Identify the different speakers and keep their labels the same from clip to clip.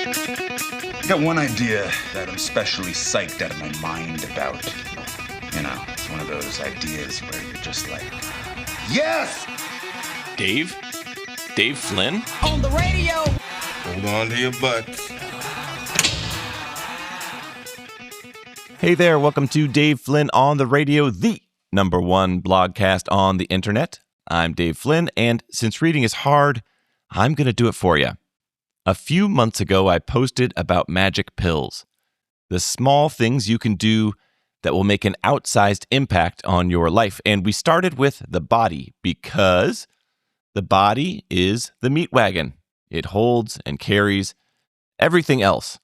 Speaker 1: I got one idea that I'm especially psyched out of my mind about. You know, it's one of those ideas where you're just like, yes!
Speaker 2: Dave? Dave Flynn?
Speaker 3: On the radio!
Speaker 4: Hold on to your butts.
Speaker 2: Hey there, welcome to Dave Flynn on the radio, the #1 blogcast on the internet. I'm Dave Flynn, and since reading is hard, I'm going to do it for you. A few months ago, I posted about magic pills, the small things you can do that will make an outsized impact on your life. And we started with the body because the body is the meat wagon. It holds and carries everything else.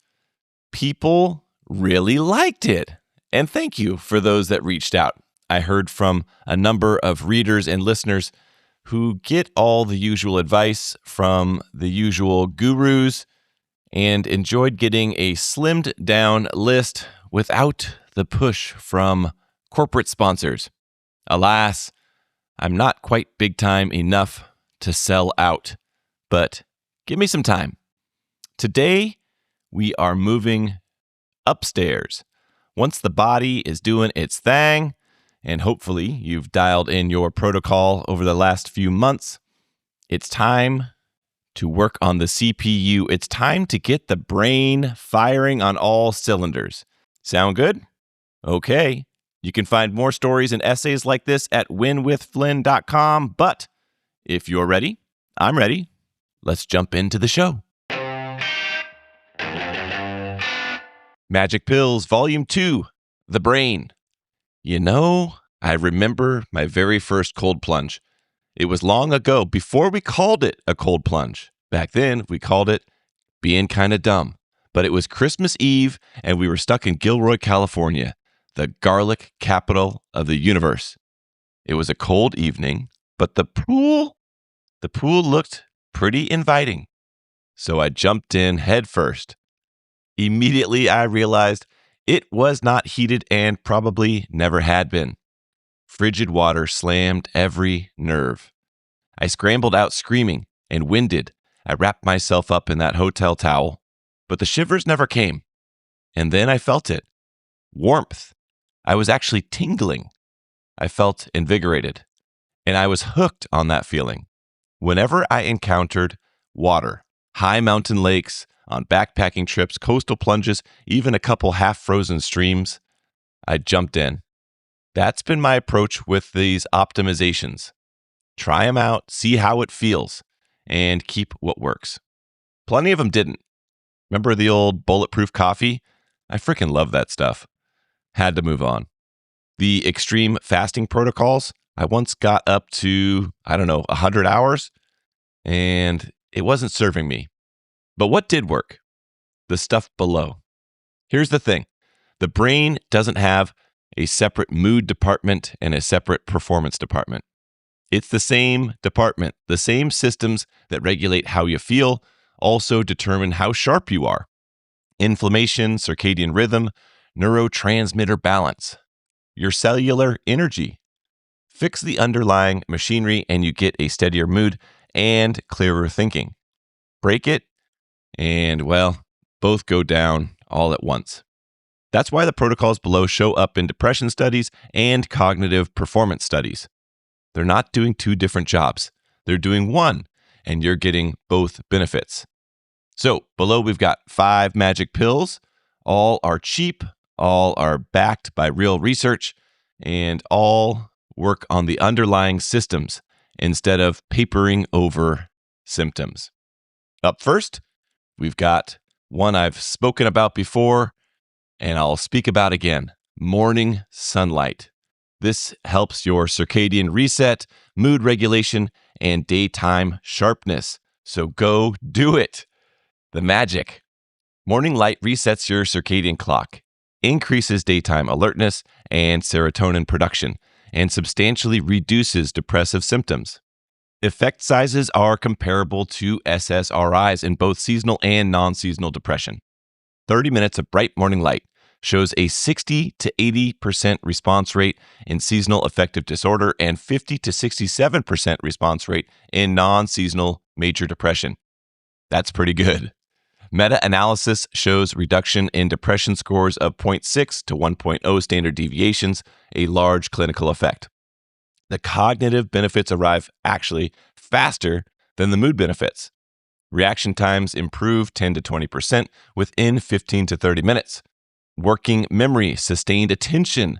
Speaker 2: People really liked it. And thank you for those that reached out. I heard from a number of readers and listeners who get all the usual advice from the usual gurus and enjoyed getting a slimmed down list without the push from corporate sponsors. Alas, I'm not quite big time enough to sell out, but give me some time. Today, we are moving upstairs. Once the body is doing its thing, and hopefully you've dialed in your protocol over the last few months, it's time to work on the CPU. It's time to get the brain firing on all cylinders. Sound good? Okay. You can find more stories and essays like this at winwithflynn.com, but if you're ready, I'm ready. Let's jump into the show. Magic Pills, Volume 2, The Brain. You know, I remember my very first cold plunge. It was long ago, before we called it a cold plunge. Back then, we called it being kind of dumb. But it was Christmas Eve, and we were stuck in Gilroy, California, the garlic capital of the universe. It was a cold evening, but the pool looked pretty inviting. So I jumped in head first. Immediately, I realized it was not heated and probably never had been. Frigid water slammed every nerve. I scrambled out screaming and winded. I wrapped myself up in that hotel towel, but the shivers never came. And then I felt it. Warmth. I was actually tingling. I felt invigorated, and I was hooked on that feeling. Whenever I encountered water, high mountain lakes, on backpacking trips, coastal plunges, even a couple half-frozen streams, I jumped in. That's been my approach with these optimizations. Try them out, see how it feels, and keep what works. Plenty of them didn't. Remember the old bulletproof coffee? I freaking love that stuff. Had to move on. The extreme fasting protocols, I once got up to, 100 hours, and it wasn't serving me. But what did work? The stuff below. Here's the thing. The brain doesn't have a separate mood department and a separate performance department. It's the same department. The same systems that regulate how you feel also determine how sharp you are. Inflammation, circadian rhythm, neurotransmitter balance, your cellular energy. Fix the underlying machinery and you get a steadier mood and clearer thinking. Break it, and, well, both go down all at once. That's why the protocols below show up in depression studies and cognitive performance studies. They're not doing two different jobs. They're doing one, and you're getting both benefits. So below we've got 5 magic pills. All are cheap, all are backed by real research, and all work on the underlying systems instead of papering over symptoms. Up first, we've got one I've spoken about before, and I'll speak about again, morning sunlight. This helps your circadian reset, mood regulation, and daytime sharpness. So go do it. The magic. Morning light resets your circadian clock, increases daytime alertness and serotonin production, and substantially reduces depressive symptoms. Effect sizes are comparable to SSRIs in both seasonal and non-seasonal depression. 30 minutes of bright morning light shows a 60 to 80% response rate in seasonal affective disorder and 50 to 67% response rate in non-seasonal major depression. That's pretty good. Meta-analysis shows reduction in depression scores of 0.6 to 1.0 standard deviations, a large clinical effect. The cognitive benefits arrive actually faster than the mood benefits. Reaction times improve 10 to 20% within 15 to 30 minutes. Working memory, sustained attention,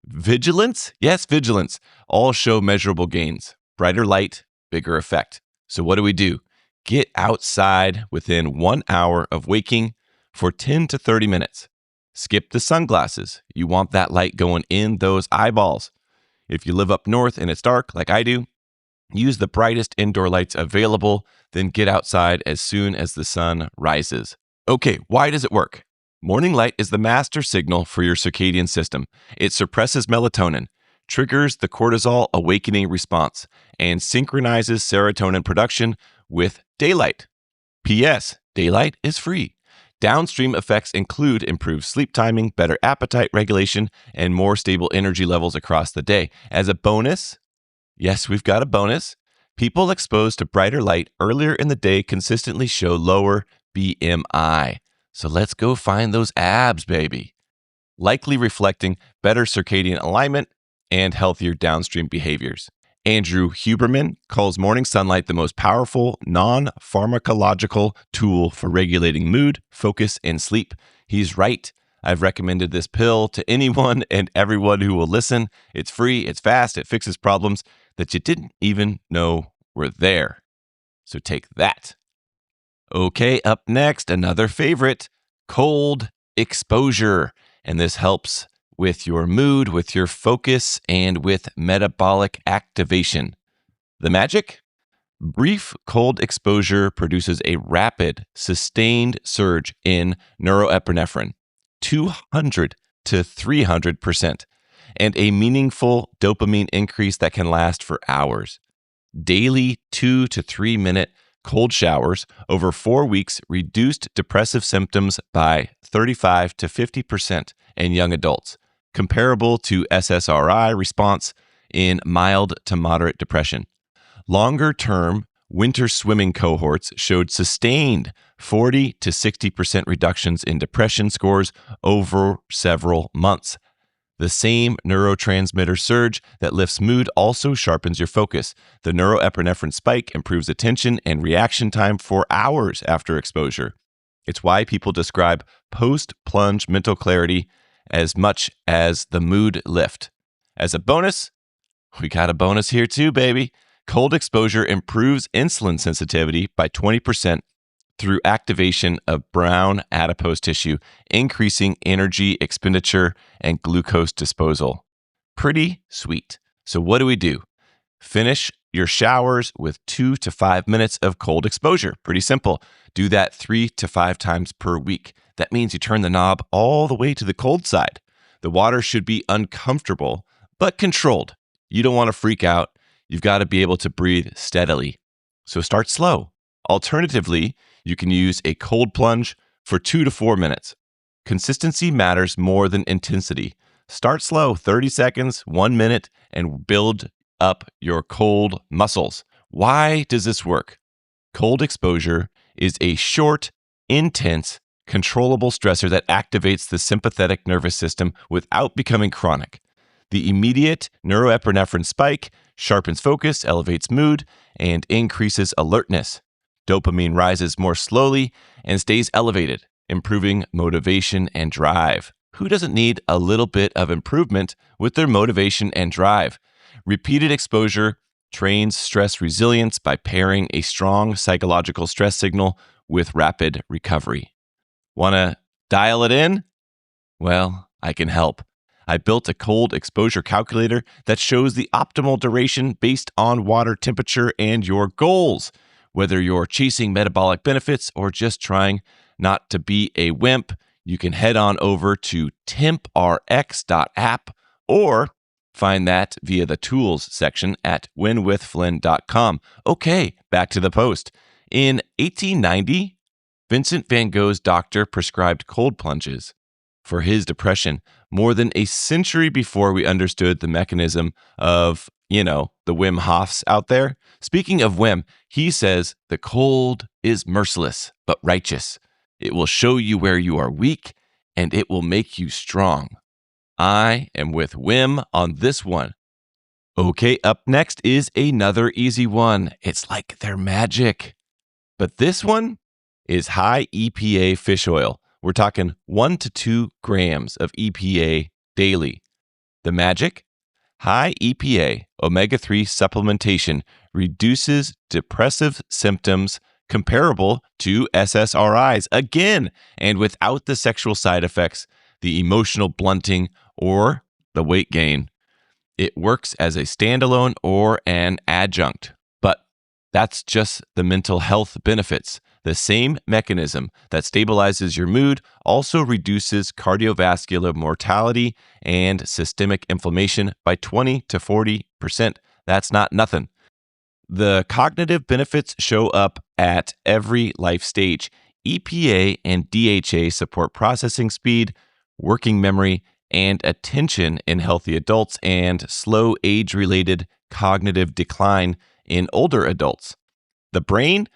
Speaker 2: vigilance, yes, vigilance, all show measurable gains. Brighter light, bigger effect. So what do? Get outside within 1 hour of waking for 10 to 30 minutes. Skip the sunglasses. You want that light going in those eyeballs. If you live up north and it's dark, like I do, use the brightest indoor lights available, then get outside as soon as the sun rises. Okay, why does it work? Morning light is the master signal for your circadian system. It suppresses melatonin, triggers the cortisol awakening response, and synchronizes serotonin production with daylight. P.S. Daylight is free. Downstream effects include improved sleep timing, better appetite regulation, and more stable energy levels across the day. As a bonus, yes, we've got a bonus, people exposed to brighter light earlier in the day consistently show lower BMI. So let's go find those abs, baby. Likely reflecting better circadian alignment and healthier downstream behaviors. Andrew Huberman calls morning sunlight the most powerful non-pharmacological tool for regulating mood, focus, and sleep. He's right. I've recommended this pill to anyone and everyone who will listen. It's free, it's fast, it fixes problems that you didn't even know were there. So take that. Okay, up next, another favorite, cold exposure. And this helps with your mood, with your focus, and with metabolic activation. The magic? Brief cold exposure produces a rapid, sustained surge in neuroepinephrine, 200 to 300%, and a meaningful dopamine increase that can last for hours. Daily 2 to 3 minute cold showers over 4 weeks reduced depressive symptoms by 35 to 50% in young adults, comparable to SSRI response in mild to moderate depression. Longer-term winter swimming cohorts showed sustained 40 to 60% reductions in depression scores over several months. The same neurotransmitter surge that lifts mood also sharpens your focus. The neuroepinephrine spike improves attention and reaction time for hours after exposure. It's why people describe post-plunge mental clarity as much as the mood lift. As a bonus, we got a bonus here too, baby. Cold exposure improves insulin sensitivity by 20% through activation of brown adipose tissue, increasing energy expenditure and glucose disposal. Pretty sweet. So what do? Finish your showers with 2 to 5 minutes of cold exposure. Pretty simple. Do that 3 to 5 times per week. That means you turn the knob all the way to the cold side. The water should be uncomfortable, but controlled. You don't want to freak out. You've got to be able to breathe steadily. So start slow. Alternatively, you can use a cold plunge for 2 to 4 minutes. Consistency matters more than intensity. Start slow, 30 seconds, 1 minute, and build up your cold muscles. Why does this work? Cold exposure is a short, intense, controllable stressor that activates the sympathetic nervous system without becoming chronic. The immediate neuroepinephrine spike sharpens focus, elevates mood, and increases alertness. Dopamine rises more slowly and stays elevated, improving motivation and drive. Who doesn't need a little bit of improvement with their motivation and drive? Repeated exposure trains stress resilience by pairing a strong psychological stress signal with rapid recovery. Want to dial it in? Well, I can help. I built a cold exposure calculator that shows the optimal duration based on water temperature and your goals. Whether you're chasing metabolic benefits or just trying not to be a wimp, you can head on over to temprx.app or find that via the tools section at winwithflynn.com. Okay, back to the post. In 1890, Vincent van Gogh's doctor prescribed cold plunges for his depression more than a century before we understood the mechanism of, the Wim Hofs out there. Speaking of Wim, he says the cold is merciless but righteous. It will show you where you are weak, and it will make you strong. I am with Wim on this one. Okay, up next is another easy one. It's like they're magic. But this one is high EPA fish oil. We're talking 1 to 2 grams of EPA daily. The magic? High EPA omega-3 supplementation reduces depressive symptoms comparable to SSRIs, again, and without the sexual side effects, the emotional blunting, or the weight gain. It works as a standalone or an adjunct, but that's just the mental health benefits. The same mechanism that stabilizes your mood also reduces cardiovascular mortality and systemic inflammation by 20 to 40%. That's not nothing. The cognitive benefits show up at every life stage. EPA and DHA support processing speed, working memory, and attention in healthy adults, and slow age-related cognitive decline in older adults. The brain?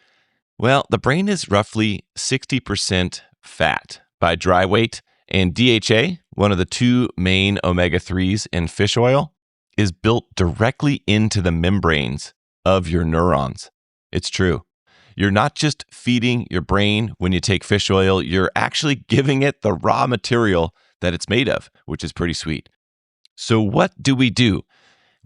Speaker 2: Well, the brain is roughly 60% fat by dry weight, and DHA, one of the two main omega-3s in fish oil, is built directly into the membranes of your neurons. It's true. You're not just feeding your brain when you take fish oil, you're actually giving it the raw material that it's made of, which is pretty sweet. So what do we do?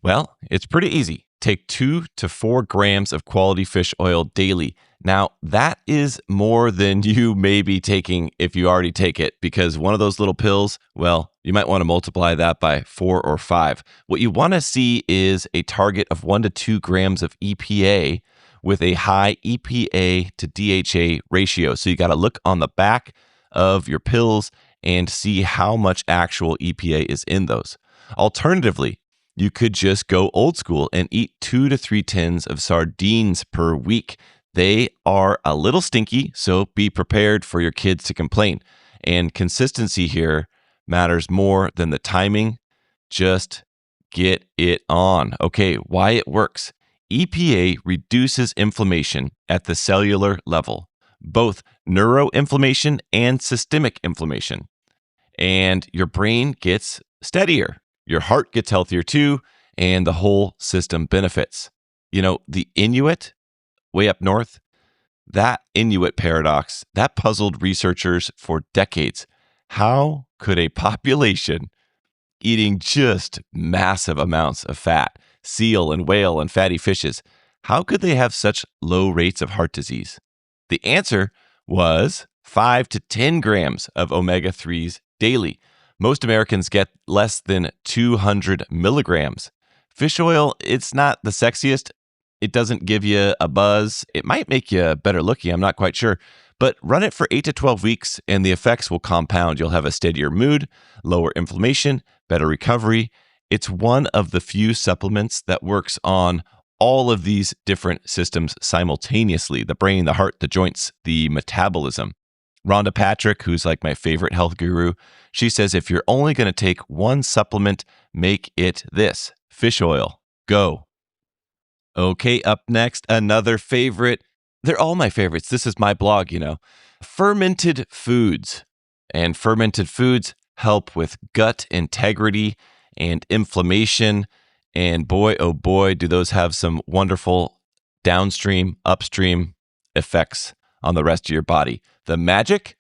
Speaker 2: Well, it's pretty easy. Take 2 to 4 grams of quality fish oil daily. Now, that is more than you may be taking if you already take it, because one of those little pills, well, you might want to multiply that by 4 or 5. What you want to see is a target of 1 to 2 grams of EPA with a high EPA to DHA ratio. So you got to look on the back of your pills and see how much actual EPA is in those. Alternatively, you could just go old school and eat 2 to 3 tins of sardines per week. They are a little stinky, so be prepared for your kids to complain. And consistency here matters more than the timing. Just get it on. Okay, why it works. EPA reduces inflammation at the cellular level, both neuroinflammation and systemic inflammation. And your brain gets steadier. Your heart gets healthier too, and the whole system benefits. You know, the Inuit, way up north, that Inuit paradox, that puzzled researchers for decades. How could a population eating just massive amounts of fat, seal and whale and fatty fishes, how could they have such low rates of heart disease? The answer was 5 to 10 grams of omega-3s daily. Most Americans get less than 200 milligrams. Fish oil, it's not the sexiest. It doesn't give you a buzz. It might make you better looking. I'm not quite sure. But run it for 8 to 12 weeks and the effects will compound. You'll have a steadier mood, lower inflammation, better recovery. It's one of the few supplements that works on all of these different systems simultaneously: the brain, the heart, the joints, the metabolism. Rhonda Patrick, who's like my favorite health guru, she says if you're only going to take one supplement, make it this: fish oil. Go. Okay, up next, another favorite. They're all my favorites. This is my blog, you know. Fermented foods. And fermented foods help with gut integrity and inflammation. And boy, oh boy, do those have some wonderful downstream, upstream effects on the rest of your body. The magic?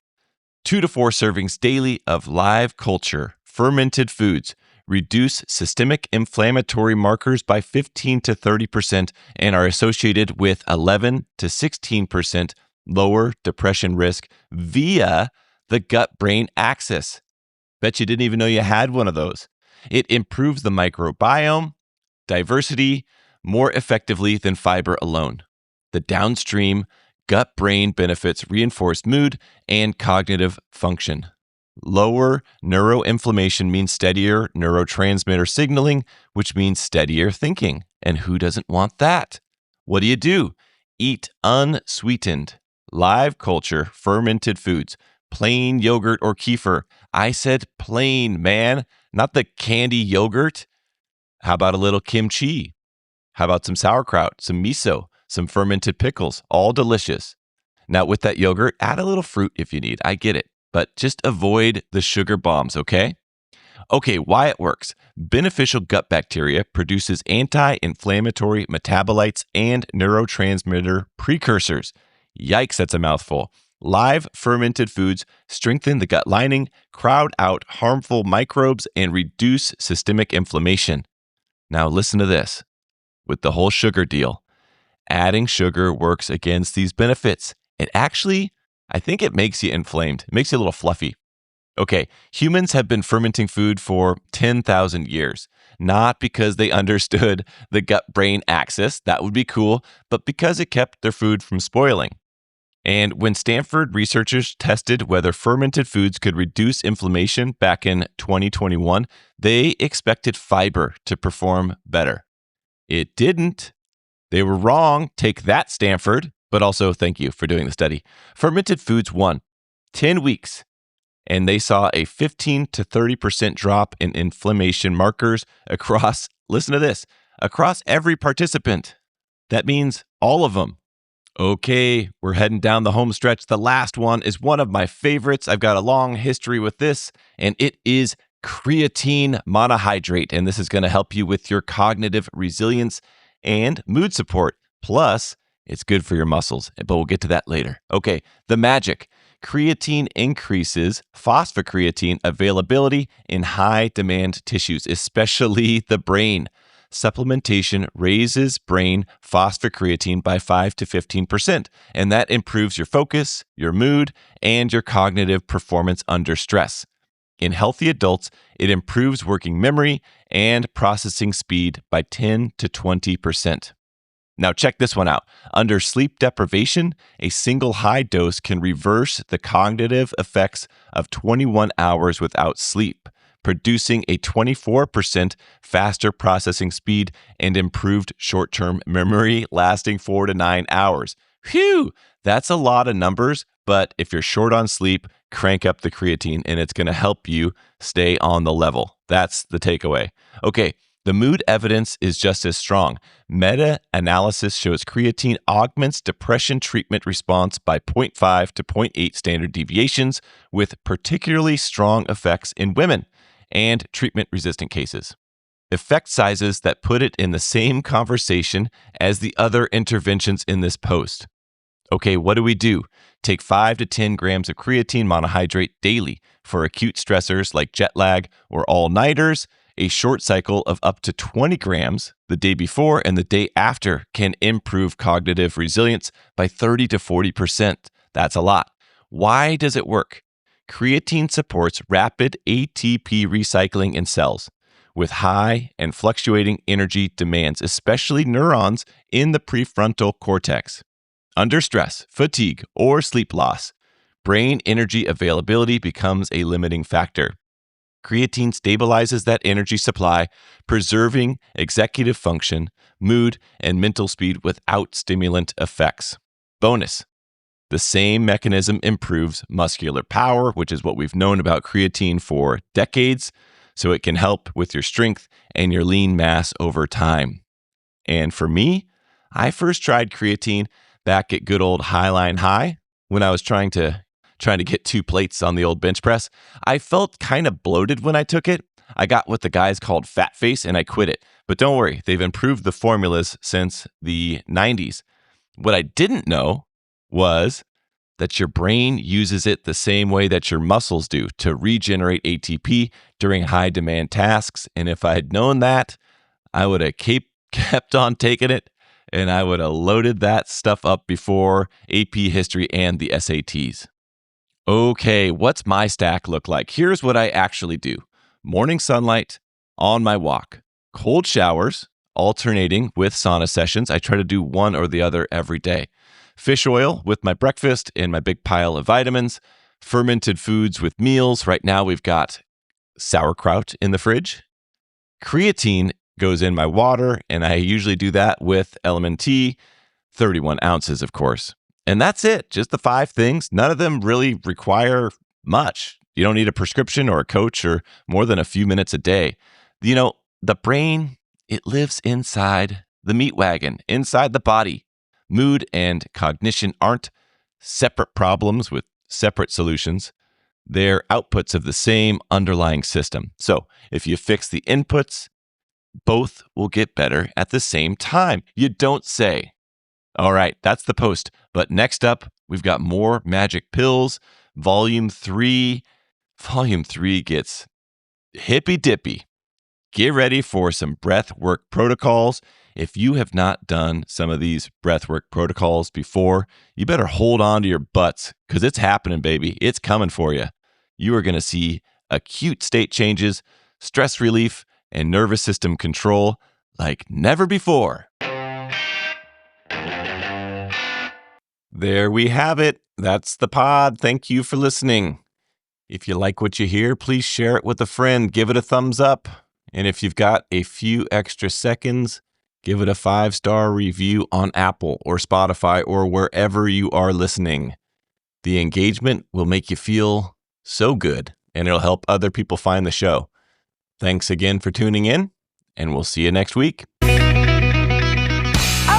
Speaker 2: 2 to 4 servings daily of live culture fermented foods reduce systemic inflammatory markers by 15 to 30% and are associated with 11 to 16% lower depression risk via the gut-brain axis. Bet you didn't even know you had one of those. It improves the microbiome, diversity, more effectively than fiber alone. The downstream gut-brain benefits reinforce mood and cognitive function. Lower neuroinflammation means steadier neurotransmitter signaling, which means steadier thinking. And who doesn't want that? What do? Eat unsweetened, live culture, fermented foods, plain yogurt or kefir. I said plain, man, not the candy yogurt. How about a little kimchi? How about some sauerkraut, some miso, some fermented pickles? All delicious. Now, with that yogurt, add a little fruit if you need. I get it, but just avoid the sugar bombs, okay? Okay, why it works. Beneficial gut bacteria produces anti-inflammatory metabolites and neurotransmitter precursors. Yikes, that's a mouthful. Live fermented foods strengthen the gut lining, crowd out harmful microbes, and reduce systemic inflammation. Now listen to this. With the whole sugar deal, adding sugar works against these benefits. It actually, I think it makes you inflamed. It makes you a little fluffy. Okay, humans have been fermenting food for 10,000 years, not because they understood the gut-brain axis, that would be cool, but because it kept their food from spoiling. And when Stanford researchers tested whether fermented foods could reduce inflammation back in 2021, they expected fiber to perform better. It didn't. They were wrong. Take that, Stanford. But also, thank you for doing the study. Fermented foods won 10 weeks. And they saw a 15 to 30% drop in inflammation markers across, listen to this, across every participant. That means all of them. Okay, we're heading down the home stretch. The last one is one of my favorites. I've got a long history with this, and it is creatine monohydrate. And this is going to help you with your cognitive resilience and mood support. Plus, it's good for your muscles, but we'll get to that later. Okay, the magic. Creatine increases phosphocreatine availability in high-demand tissues, especially the brain. Supplementation raises brain phosphocreatine by 5 to 15%, and that improves your focus, your mood, and your cognitive performance under stress. In healthy adults, it improves working memory and processing speed by 10 to 20%. Now check this one out. Under sleep deprivation, a single high dose can reverse the cognitive effects of 21 hours without sleep, producing a 24% faster processing speed and improved short-term memory lasting 4 to 9 hours. Phew, that's a lot of numbers, but if you're short on sleep, crank up the creatine and it's going to help you stay on the level. That's the takeaway. Okay, the mood evidence is just as strong. Meta-analysis shows creatine augments depression treatment response by 0.5 to 0.8 standard deviations, with particularly strong effects in women and treatment-resistant cases. Effect sizes that put it in the same conversation as the other interventions in this post. Okay, what do? Take 5 to 10 grams of creatine monohydrate daily for acute stressors like jet lag or all-nighters. A short cycle of up to 20 grams the day before and the day after can improve cognitive resilience by 30 to 40%. That's a lot. Why does it work? Creatine supports rapid ATP recycling in cells with high and fluctuating energy demands, especially neurons in the prefrontal cortex. Under stress, fatigue, or sleep loss, brain energy availability becomes a limiting factor. Creatine stabilizes that energy supply, preserving executive function, mood, and mental speed without stimulant effects. Bonus, the same mechanism improves muscular power, which is what we've known about creatine for decades, so it can help with your strength and your lean mass over time. And for me, I first tried creatine back at good old Highline High when I was trying to get 2 plates on the old bench press. I felt kind of bloated when I took it. I got what the guys called fat face and I quit it. But don't worry, they've improved the formulas since the 90s. What I didn't know was that your brain uses it the same way that your muscles do to regenerate ATP during high demand tasks. And if I had known that, I would have kept on taking it and I would have loaded that stuff up before AP History and the SATs. Okay, what's my stack look like? Here's what I actually do. Morning sunlight on my walk. Cold showers, alternating with sauna sessions. I try to do one or the other every day. Fish oil with my breakfast and my big pile of vitamins. Fermented foods with meals. Right now we've got sauerkraut in the fridge. Creatine goes in my water, and I usually do that with LMNT, 31 ounces, of course. And that's it, just the 5 things. None of them really require much. You don't need a prescription or a coach or more than a few minutes a day. You know, the brain, it lives inside the meat wagon, inside the body. Mood and cognition aren't separate problems with separate solutions. They're outputs of the same underlying system. So if you fix the inputs, both will get better at the same time. You don't say. All right, that's the post. But next up, we've got more Magic Pills, Volume 3. Volume 3 gets hippy-dippy. Get ready for some breath work protocols. If you have not done some of these breath work protocols before, you better hold on to your butts because it's happening, baby. It's coming for you. You are going to see acute state changes, stress relief, and nervous system control like never before. There we have it. That's the pod. Thank you for listening. If you like what you hear, please share it with a friend. Give it a thumbs up. And if you've got a few extra seconds, give it a 5-star review on Apple or Spotify or wherever you are listening. The engagement will make you feel so good, and it'll help other people find the show. Thanks again for tuning in, and we'll see you next week.
Speaker 3: All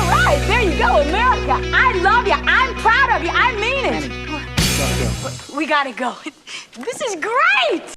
Speaker 3: right, there you go, America. I love you. I'm proud of you. I mean it. We gotta go. This is great.